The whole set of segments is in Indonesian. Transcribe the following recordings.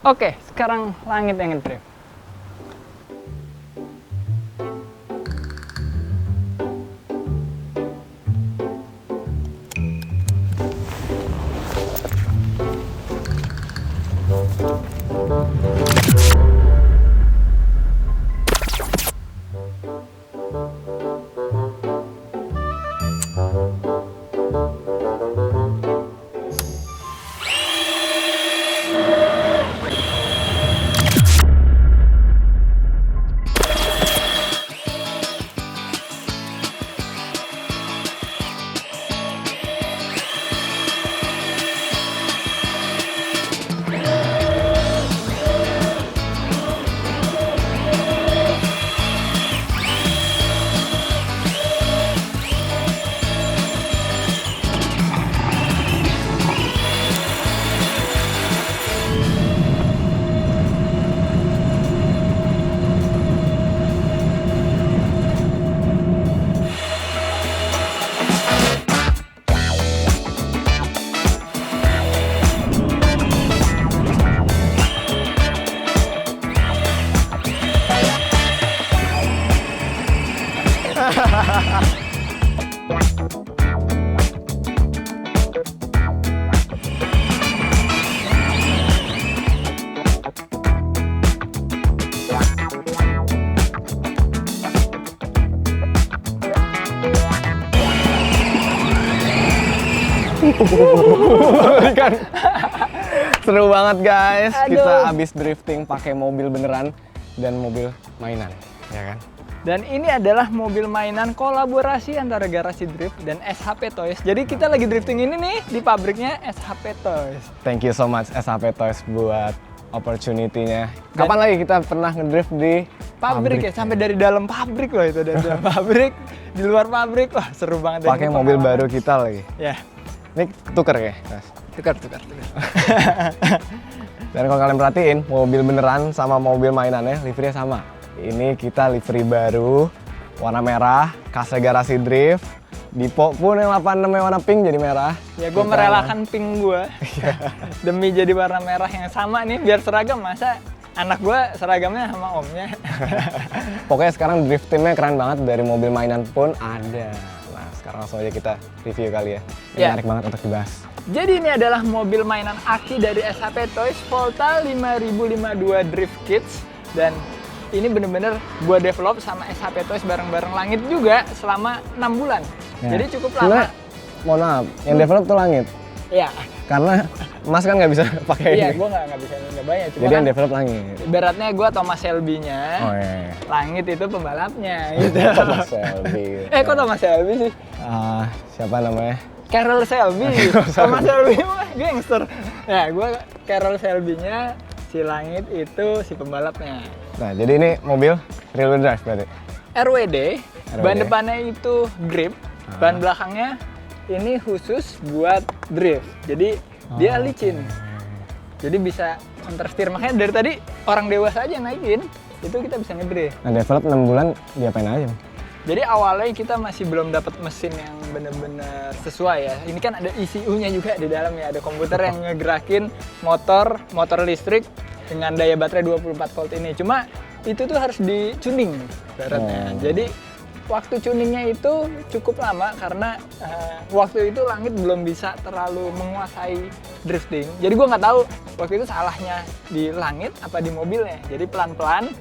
Oke, sekarang Langit yang ngedrift. Kan seru banget guys. Aduh. Kita habis drifting pakai mobil beneran dan mobil mainan, ya kan? Dan ini adalah mobil mainan kolaborasi antara Garasi Drift dan SHP Toys. Jadi kita lagi drifting ini nih di pabriknya SHP Toys. Thank you so much SHP Toys buat opportunity-nya. Kapan lagi kita pernah ngedrift di Pabrik ya, sampai dari dalam pabrik loh itu, dari dalam pabrik, di luar pabrik. Wah, seru banget. Pakai mobil baru kita lagi. Ya, Ini tuker ya, Mas? tukar. Dan kalau kalian perhatiin, mobil beneran sama mobil mainannya liverynya sama. Ini kita livery baru, warna merah, khasnya Garasi Drift. Dipo pun yang 86 yang warna pink jadi merah. Ya gue merelakan pink gue demi jadi warna merah yang sama nih, biar seragam. Masa anak gue seragamnya sama omnya. Pokoknya sekarang driftingnya keren banget, dari mobil mainan pun ada. Nah sekarang langsung aja kita review kali ya. Ini Ya. menarik banget untuk dibahas. Jadi ini adalah mobil mainan aki dari SHP Toys Volta 5052 Drift Kits. Dan ini bener-bener gue develop sama SHP Toys bareng-bareng Langit juga selama 6 bulan. Ya. Jadi cukup Sebenarnya, lama. mohon maaf, yang develop tuh Langit. Iya, Karena Mas kan nggak bisa pakai iya ini. gue nggak bisa nyobain. Cuma Jadi yang kan develop Langit. ibaratnya gue Thomas Shelby-nya, Oh iya. Langit itu pembalapnya gitu. Thomas Shelby. Kok Thomas Shelby sih? Siapa namanya? Carroll Shelby. Thomas Shelby mah gangster. Ya, gue Carroll Shelby-nya, si Langit itu si pembalapnya. Nah, jadi ini mobil rear wheel drive berarti. RWD, ban RWD. depannya itu grip, ban belakangnya ini khusus buat drift. Jadi dia licin. Jadi bisa counter steer. Makanya dari tadi orang dewasa aja yang naikin, itu kita bisa ngedrift. Nah, develop 6 bulan diapain aja? Bang? Jadi awalnya kita masih belum dapat mesin yang benar-benar sesuai ya. Ini kan ada ECU-nya juga di dalam ya, ada komputer yang ngegerakin motor listrik dengan daya baterai 24 volt ini. Cuma itu tuh harus di-tuning ibaratnya. Jadi waktu tuningnya itu cukup lama karena waktu itu Langit belum bisa terlalu menguasai drifting. Jadi gua nggak tahu waktu itu salahnya di Langit apa di mobilnya. Jadi pelan-pelan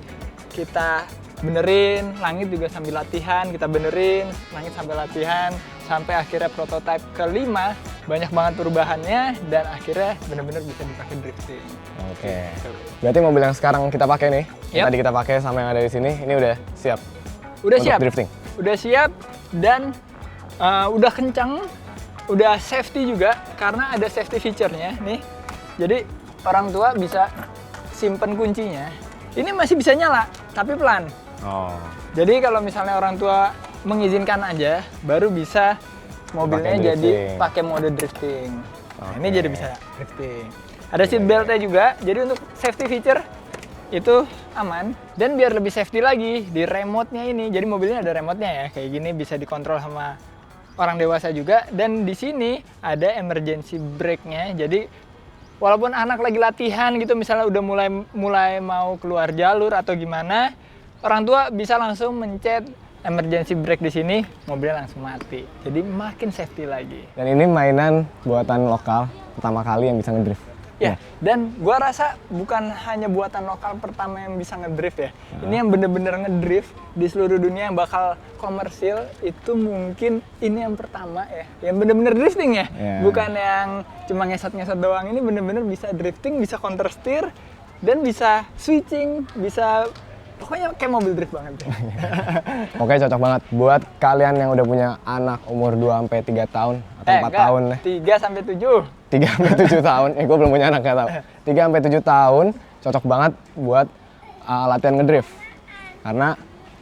kita benerin, Langit juga sambil latihan, kita benerin, Langit sambil latihan, sampai akhirnya prototipe kelima banyak banget perubahannya dan akhirnya bener-bener bisa dipakai drifting. Oke. Berarti mobil yang sekarang kita pakai nih, yang Yap. tadi kita pakai sama yang ada di sini, ini udah siap. Udah untuk siap, drifting. udah siap dan udah kencang, udah safety juga karena ada safety feature-nya nih. Jadi orang tua bisa simpen kuncinya. Ini masih bisa nyala, tapi pelan. Oh. Jadi kalau misalnya orang tua mengizinkan aja, baru bisa mobilnya Pakai jadi drifting. pakai mode drifting. Nah, ini Oke. jadi bisa drifting. Ada seat belt-nya juga, jadi untuk safety feature itu aman. Dan biar lebih safety lagi, di remote-nya ini, jadi mobilnya ada remote-nya ya, kayak gini bisa dikontrol sama orang dewasa juga. Dan di sini ada emergency brake-nya, jadi walaupun anak lagi latihan gitu, misalnya udah mulai mau keluar jalur atau gimana, orang tua bisa langsung mencet emergency brake di sini, mobilnya langsung mati. Jadi makin safety lagi. Dan ini mainan buatan lokal pertama kali yang bisa ngedrift. Ya, dan gua rasa bukan hanya buatan lokal pertama yang bisa ngedrift ya. Ini yang bener-bener ngedrift di seluruh dunia yang bakal komersil, itu mungkin ini yang pertama ya. Yang bener-bener drifting ya. Bukan yang cuma ngesot-ngesot doang. Ini bener-bener bisa drifting, bisa counter steer, dan bisa switching, bisa pokoknya kayak mobil drift banget ya. Oke, cocok banget buat kalian yang udah punya anak umur 2-3 tahun atau 4 tahun deh. 3-7. 3-7 tahun, gue belum punya anak, gak tau. 3-7 tahun, cocok banget buat latihan ngedrift. Karena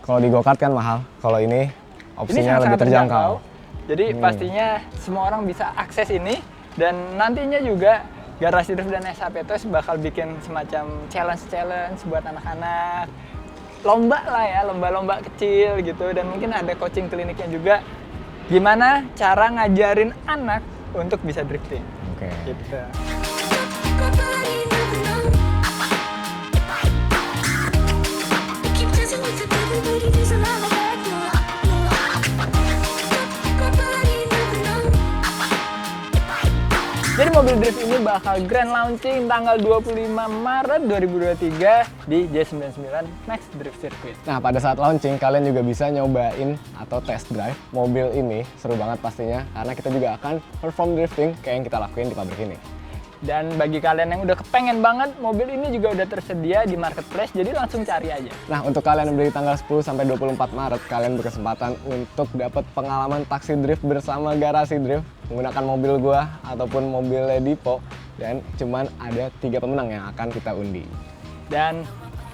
kalau di go-kart kan mahal, kalau ini opsinya lebih terjangkau. Jadi pastinya semua orang bisa akses ini, dan nantinya juga Garasi Drift dan SHP Toys bakal bikin semacam challenge buat anak-anak. Lomba lah ya, lomba-lomba kecil gitu, dan mungkin ada coaching kliniknya juga. Gimana cara ngajarin anak untuk bisa drifting. Oke. Gitu. Jadi mobil drift ini bakal grand launching tanggal 25 Maret 2023 di J99 Max Drift Circuit. Nah, pada saat launching kalian juga bisa nyobain atau test drive mobil ini. Seru banget pastinya, karena kita juga akan perform drifting kayak yang kita lakuin di pabrik ini. Dan bagi kalian yang udah kepengen banget, mobil ini juga udah tersedia di marketplace, jadi langsung cari aja. Nah, untuk kalian yang beli tanggal 10 sampai 24 Maret, kalian berkesempatan untuk dapat pengalaman taksi drift bersama Garasi Drift menggunakan mobil gua ataupun mobil Dipo, dan cuman ada 3 pemenang yang akan kita undi. Dan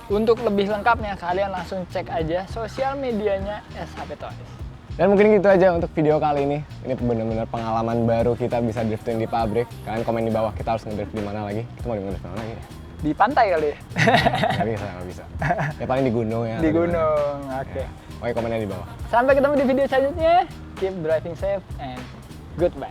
untuk lebih lengkapnya, kalian langsung cek aja sosial medianya SHP Toys. Dan mungkin gitu aja untuk video kali ini. Ini benar-benar pengalaman baru kita bisa drifting di pabrik. Kalian komen di bawah kita harus ngedrift di mana lagi. Kita mau ngedrift di mana lagi? Di pantai kali ya? Nggak bisa. Ya paling di gunung ya. Di gunung, oke. Oke, komennya di bawah. Sampai ketemu di video selanjutnya. Keep driving safe and goodbye.